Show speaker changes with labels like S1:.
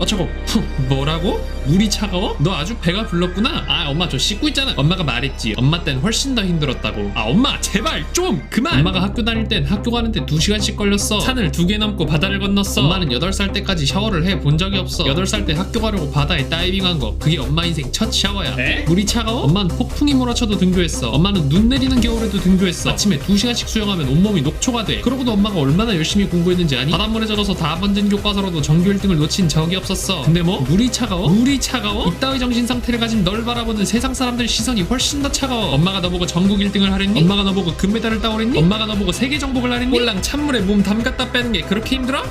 S1: 차가워. 뭐라고? 물이 차가워? 너 아주 배가 불렀구나. 엄마 저 씻고 있잖아. 엄마가 말했지. 엄마 땐 훨씬 더 힘들었다고. 엄마 제발 좀 그만. 엄마가 학교 다닐 땐 학교 가는데 2시간씩 걸렸어. 산을 2개 넘고 바다를 건넜어. 엄마는 8살 때까지 샤워를 해본 적이 없어. 8살 때 학교 가려고 바다에 다이빙한 거 그게 엄마 인생 첫 샤워야. 물이 차가워? 엄마는 폭풍이 몰아쳐도 등교했어. 엄마는 눈 내리는 겨울에도 등교했어. 아침에 2시간씩 수영하면 온몸이 녹초가 돼. 그러고도 엄마가 얼마나 열심히 공부했는지 아니? 바닷물에 젖어서 다 번진 교과서로도 전교 1등을 놓친 적이 없었어. 근데 뭐? 물이 차가워? 물이 차가워? 이따위 정신 상태를 가진 널 바라보는 세상 사람들 시선이 훨씬 더 차가워. 엄마가 너보고 전국 1등을 하랬니? 엄마가 너보고 금메달을 따오랬니? 엄마가 너보고 세계 정복을 하랬니? 꼴랑 찬물에 몸 담갔다 빼는 게 그렇게 힘들어?